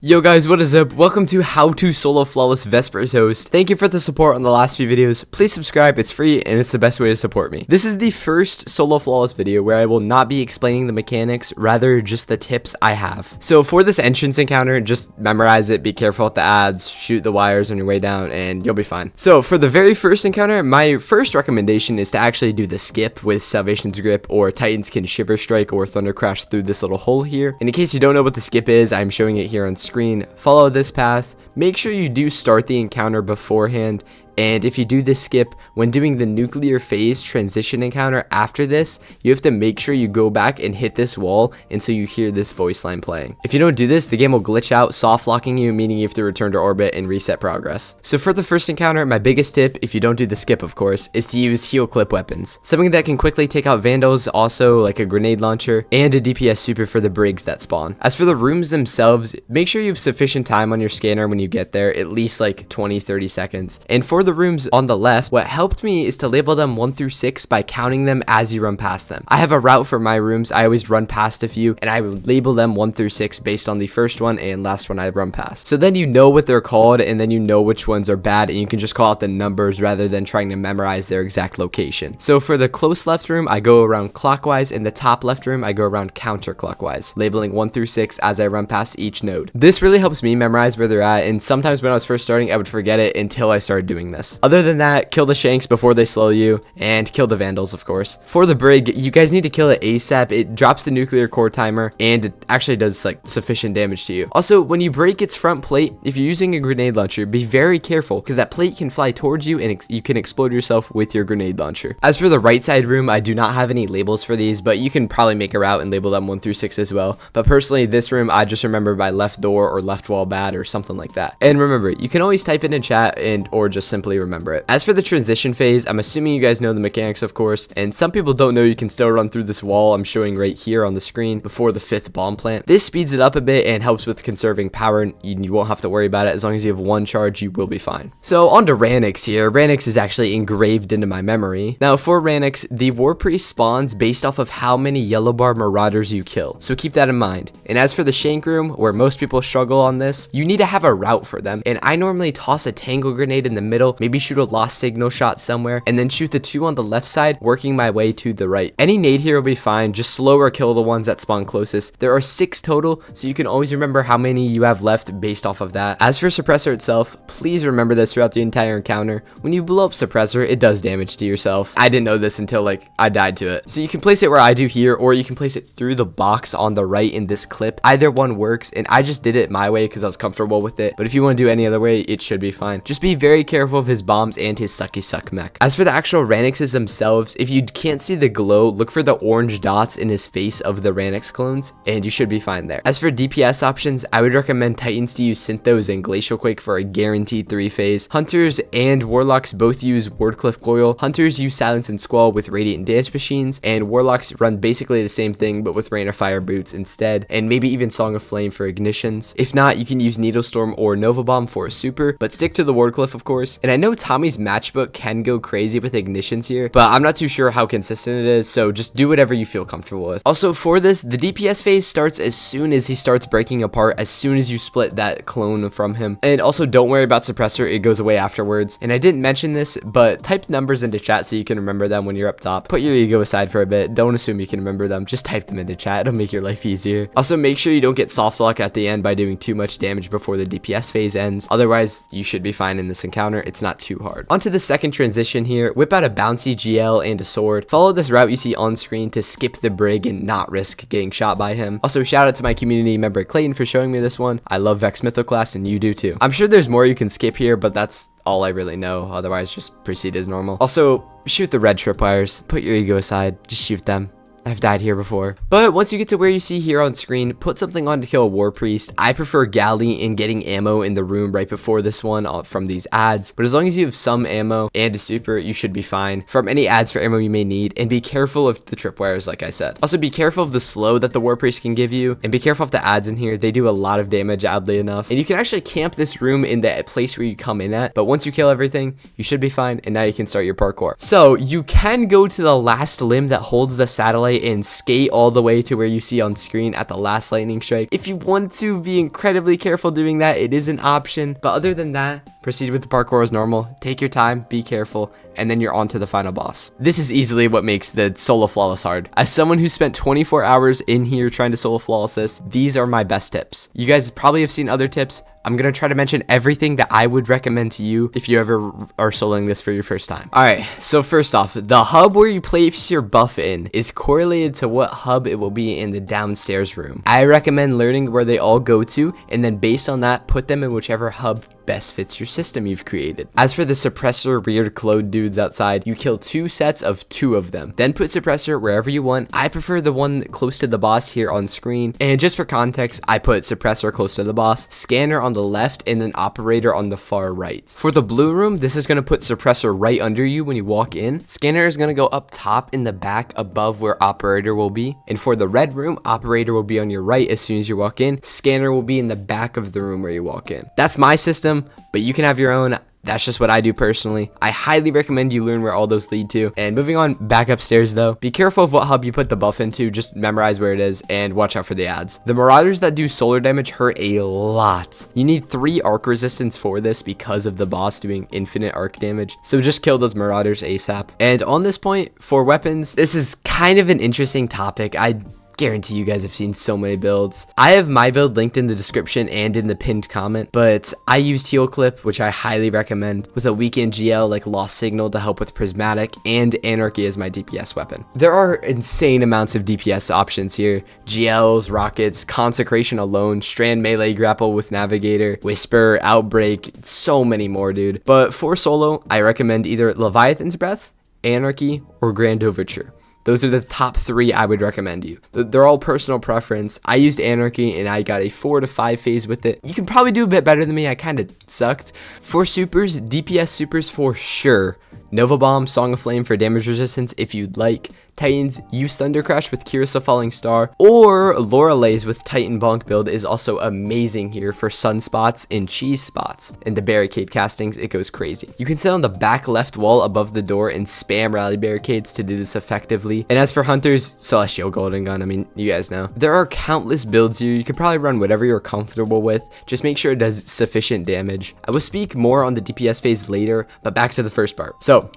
Yo guys, what is up? Welcome to How to Solo Flawless Vespers host. Thank you for the support on the last few videos. Please subscribe, it's free and it's the best way to support me. This is the first Solo Flawless video where I will not be explaining the mechanics, rather just the tips I have. So for this entrance encounter, just memorize it, be careful with the ads, shoot the wires on your way down, and you'll be fine. So for the very first encounter, my first recommendation is to actually do the skip with Salvation's Grip or Titan's Can Shiver Strike or Thunder Crash through this little hole here. And in case you don't know what the skip is, I'm showing it here on screen. Follow this path. Make sure you do start the encounter beforehand. And if you do this skip, when doing the nuclear phase transition encounter after this, you have to make sure you go back and hit this wall until you hear this voice line playing. If you don't do this, the game will glitch out, soft locking you, meaning you have to return to orbit and reset progress. So for the first encounter, my biggest tip, if you don't do the skip of course, is to use heal clip weapons. Something that can quickly take out vandals, also like a grenade launcher, and a DPS super for the brigs that spawn. As for the rooms themselves, make sure you have sufficient time on your scanner when you get there, at least like 20-30 seconds. And for the rooms on the left, what helped me is to label them 1 through 6 by counting them as you run past them. I have a route for my rooms. I always run past a few and I would label them 1 through 6 based on the first one and last one I run past. So then you know what they're called and then you know which ones are bad and you can just call out the numbers rather than trying to memorize their exact location. So for the close left room, I go around clockwise. In the top left room, I go around counterclockwise, labeling 1 through 6 as I run past each node. This really helps me memorize where they're at, and sometimes when I was first starting, I would forget it until I started doing this. Other than that, kill the shanks before they slow you, and kill the vandals, of course. For the brig, you guys need to kill it ASAP. It drops the nuclear core timer, and it actually does like sufficient damage to you. Also, when you break its front plate, if you're using a grenade launcher, be very careful, because that plate can fly towards you, and you can explode yourself with your grenade launcher. As for the right side room, I do not have any labels for these, but you can probably make a route and label them 1 through 6 as well. But personally, this room, I just remember by left door or left wall bad or something like that. And remember, you can always type it in chat or just simply remember it. As for the transition phase, I'm assuming you guys know the mechanics, of course, and some people don't know you can still run through this wall I'm showing right here on the screen before the 5th bomb plant. This speeds it up a bit and helps with conserving power, and you won't have to worry about it. As long as you have 1 charge, you will be fine. So on to Raneiks here. Raneiks is actually engraved into my memory. Now for Raneiks, the War Priest spawns based off of how many yellow bar marauders you kill, so keep that in mind. And as for the shank room, where most people struggle on this, you need to have a route for them, and I normally toss a tangle grenade in the middle, maybe shoot a lost signal shot somewhere, and then shoot the 2 on the left side, working my way to the right. Any nade here will be fine, just slow or kill the ones that spawn closest. There are 6 total, so you can always remember how many you have left based off of that. As for suppressor itself, please remember this throughout the entire encounter. When you blow up suppressor, it does damage to yourself. I didn't know this until like I died to it. So you can place it where I do here, or you can place it through the box on the right in this clip. Either one works, and I just did it my way because I was comfortable with it, but if you want to do any other way, it should be fine. Just be very careful of his bombs and his sucky suck mech. As for the actual Raneixes themselves, if you can't see the glow, look for the orange dots in his face of the Raneix clones, and you should be fine there. As for DPS options, I would recommend Titans to use Synthos and Glacial Quake for a guaranteed 3-phase. Hunters and Warlocks both use Wardcliff Coil. Hunters use Silence and Squall with Radiant Dance Machines, and Warlocks run basically the same thing but with Rain of Fire boots instead, and maybe even Song of Flame for ignitions. If not, you can use Needlestorm or Nova Bomb for a super, but stick to the Wardcliff of course. And I know Tommy's matchbook can go crazy with ignitions here, but I'm not too sure how consistent it is, so just do whatever you feel comfortable with. Also for this, the DPS phase starts as soon as he starts breaking apart, as soon as you split that clone from him. And also don't worry about suppressor, it goes away afterwards. And I didn't mention this, but type numbers into chat so you can remember them when you're up top. Put your ego aside for a bit, don't assume you can remember them, just type them into chat, it'll make your life easier. Also make sure you don't get soft lock at the end by doing too much damage before the DPS phase ends, otherwise you should be fine in this encounter, it's not too hard. Onto the second transition here, whip out a bouncy GL and a sword. Follow this route you see on screen to skip the brig and not risk getting shot by him. Also shout out to my community member Clayton for showing me this one. I love Vex Mythoclast and you do too. I'm sure there's more you can skip here, but that's all I really know, otherwise just proceed as normal. Also shoot the red tripwires, put your ego aside, just shoot them. I've died here before. But once you get to where you see here on screen, put something on to kill a War Priest. I prefer Galley and getting ammo in the room right before this one from these ads. But as long as you have some ammo and a super, you should be fine from any ads for ammo you may need. And be careful of the tripwires, like I said. Also be careful of the slow that the War Priest can give you. And be careful of the ads in here. They do a lot of damage, oddly enough. And you can actually camp this room in the place where you come in at. But once you kill everything, you should be fine. And now you can start your parkour. So you can go to the last limb that holds the satellite and skate all the way to where you see on screen at the last lightning strike. If you want to be incredibly careful doing that, it is an option. But other than that, proceed with the parkour as normal. Take your time, be careful, and then you're on to the final boss. This is easily what makes the solo flawless hard. As someone who spent 24 hours in here trying to solo flawless this, these are my best tips. You guys probably have seen other tips. I'm going to try to mention everything that I would recommend to you if you ever are soloing this for your first time. Alright, so first off, the hub where you place your buff in is correlated to what hub it will be in the downstairs room. I recommend learning where they all go to, and then based on that, put them in whichever hub best fits your system you've created. As for the suppressor weird clothed dudes outside, you kill 2 sets of 2 of them. Then put suppressor wherever you want. I prefer the one close to the boss here on screen. And just for context, I put suppressor close to the boss, scanner on the left, and then operator on the far right. For the blue room, this is going to put suppressor right under you when you walk in. Scanner is going to go up top in the back above where operator will be. And for the red room, operator will be on your right as soon as you walk in. Scanner will be in the back of the room where you walk in. That's my system, but you can have your own. That's just what I do personally. I highly recommend you learn where all those lead to. And moving on back upstairs though, be careful of what hub you put the buff into. Just memorize where it is and watch out for the ads. The marauders that do solar damage hurt a lot. You need 3 arc resistance for this because of the boss doing infinite arc damage. So just kill those marauders ASAP. And on this point, for weapons, this is kind of an interesting topic. I guarantee you guys have seen so many builds. I have my build linked in the description and in the pinned comment, but I used Heal Clip, which I highly recommend, with a weekend GL like Lost Signal to help with Prismatic, and Anarchy as my DPS weapon. There are insane amounts of DPS options here. GLs, Rockets, Consecration alone, Strand Melee Grapple with Navigator, Whisper, Outbreak, so many more, dude. But for solo, I recommend either Leviathan's Breath, Anarchy, or Grand Overture. Those are the top 3 I would recommend you. They're all personal preference. I used Anarchy and I got a 4 to 5 phase with it. You can probably do a bit better than me. I kind of sucked. For supers, DPS supers for sure. Nova Bomb, Song of Flame for damage resistance if you'd like. Titans, use Thunder Crash with Kirisa Falling Star, or Loreley's with Titan Bonk build is also amazing here for sunspots and cheese spots. In the barricade castings, it goes crazy. You can sit on the back left wall above the door and spam rally barricades to do this effectively. And as for hunters, Celestial Golden Gun, I mean, you guys know. There are countless builds here. You can probably run whatever you're comfortable with. Just make sure it does sufficient damage. I will speak more on the DPS phase later, but back to the first part. So,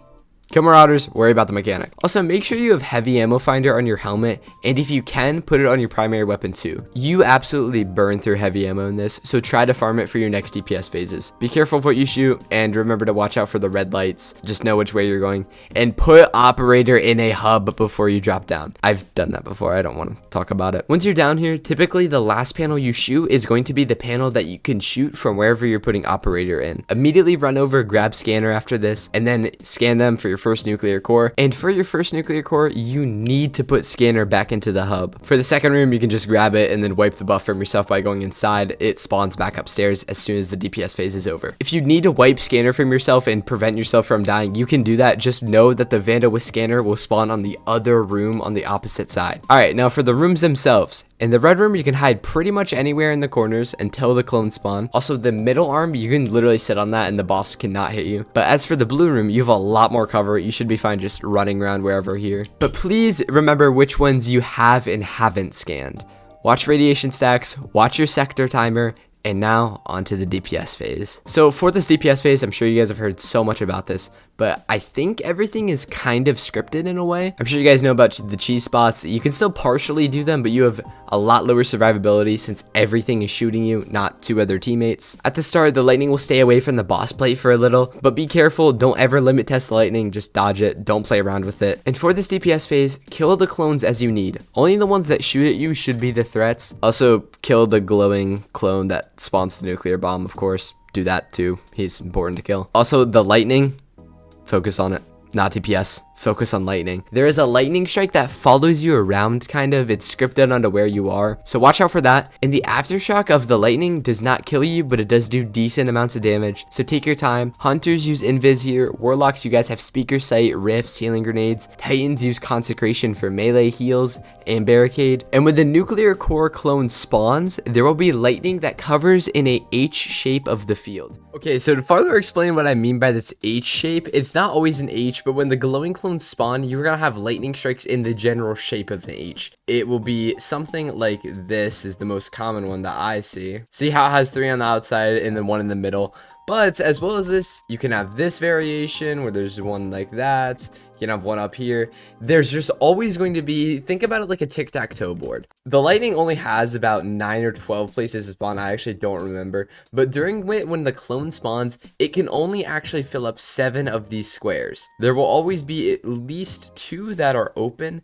kill marauders, worry about the mechanic. Also, make sure you have heavy ammo finder on your helmet, and if you can, put it on your primary weapon too. You absolutely burn through heavy ammo in this, so try to farm it for your next DPS phases. Be careful of what you shoot, and remember to watch out for the red lights. Just know which way you're going, and put operator in a hub before you drop down. I've done that before, I don't want to talk about it. Once you're down here, typically the last panel you shoot is going to be the panel that you can shoot from wherever you're putting operator in. Immediately run over, grab scanner after this, and then scan them for your first nuclear core. And for your first nuclear core, you need to put scanner back into the hub. For the second room, you can just grab it and then wipe the buff from yourself by going inside. It spawns back upstairs as soon as the DPS phase is over. If you need to wipe scanner from yourself and prevent yourself from dying, you can do that. Just know that the Vandal with scanner will spawn on the other room on the opposite side. Alright, now for the rooms themselves. In the red room, you can hide pretty much anywhere in the corners until the clones spawn. Also, the middle arm, you can literally sit on that and the boss cannot hit you. But as for the blue room, you have a lot more cover. You should be fine just running around wherever here. But please remember which ones you have and haven't scanned. Watch radiation stacks, watch your sector timer, and now onto the DPS phase. So for this DPS phase, I'm sure you guys have heard so much about this, but I think everything is kind of scripted in a way. I'm sure you guys know about the cheese spots. You can still partially do them, but you have a lot lower survivability since everything is shooting you, not 2 other teammates. At the start, the lightning will stay away from the boss plate for a little, but be careful. Don't ever limit test the lightning. Just dodge it. Don't play around with it. And for this DPS phase, kill the clones as you need. Only the ones that shoot at you should be the threats. Also, kill the glowing clone that spawns the nuclear bomb, of course. Do that too. He's important to kill. Also, the lightning, focus on it. Not DPS. Focus on lightning. There is a lightning strike that follows you around, kind of. It's scripted onto where you are, so watch out for that. And the aftershock of the lightning does not kill you, but it does do decent amounts of damage, so take your time. Hunters use invis here. Warlocks, you guys have speaker sight, rifts, healing grenades. Titans use consecration for melee heals and barricade. And when the nuclear core clone spawns, there will be lightning that covers in a H shape of the field. Okay, so to further explain what I mean by this H shape, it's not always an H, but when the glowing clone clones spawn, you're gonna have lightning strikes in the general shape of an H. It will be something like this is the most common one that I see. See how it has 3 on the outside and then 1 in the middle? But as well as this, you can have this variation where there's one like that. You can have one up here. There's just always going to be, think about it like a tic-tac-toe board. The lightning only has about 9 or 12 places to spawn. I actually don't remember. But during when the clone spawns, it can only actually fill up 7 of these squares. There will always be at least 2 that are open.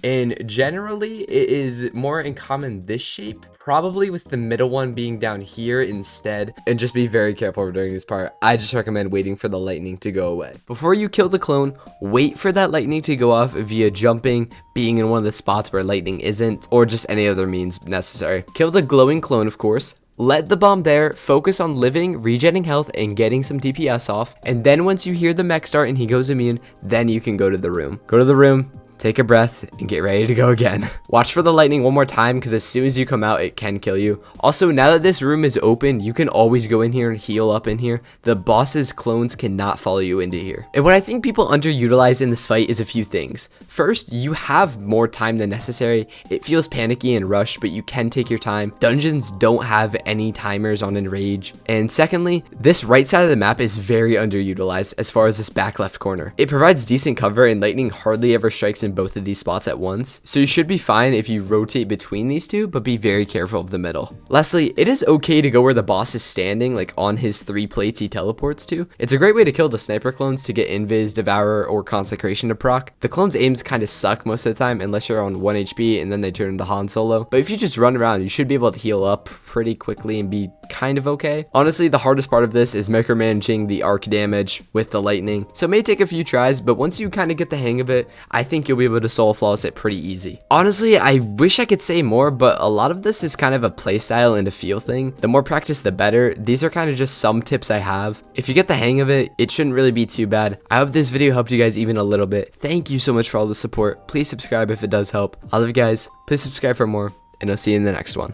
And generally, it is more in common this shape, probably with the middle one being down here instead. And just be very careful during this part. I just recommend waiting for the lightning to go away. Before you kill the clone, wait for that lightning to go off via jumping, being in one of the spots where lightning isn't, or just any other means necessary. Kill the glowing clone, of course. Let the bomb there, focus on living, regenerating health, and getting some DPS off. And then once you hear the mech start and he goes immune, then you can go to the room. Go to the room. Take a breath and get ready to go again. Watch for the lightning one more time because as soon as you come out, it can kill you. Also, now that this room is open, you can always go in here and heal up in here. The boss's clones cannot follow you into here. And what I think people underutilize in this fight is a few things. First, you have more time than necessary. It feels panicky and rushed, but you can take your time. Dungeons don't have any timers on Enrage. And secondly, this right side of the map is very underutilized as far as this back left corner. It provides decent cover and lightning hardly ever strikes in both of these spots at once, so you should be fine if you rotate between these two, but be very careful of the middle. Lastly, it is okay to go where the boss is standing, like on his 3 plates he teleports to. It's a great way to kill the sniper clones to get invis, devourer, or consecration to proc. The clones aims kind of suck most of the time unless you're on 1 HP and then they turn into Han Solo, but if you just run around, you should be able to heal up pretty quickly and be kind of okay. Honestly, the hardest part of this is micromanaging the arc damage with the lightning, so it may take a few tries, but once you kind of get the hang of it, I think you'll be able to solo flawless it pretty easy. Honestly, I wish I could say more, but a lot of this is kind of a playstyle and a feel thing. The more practice, the better. These are kind of just some tips I have. If you get the hang of it, it shouldn't really be too bad. I hope this video helped you guys even a little bit. Thank you so much for all the support. Please subscribe if it does help. I love you guys. Please subscribe for more, and I'll see you in the next one.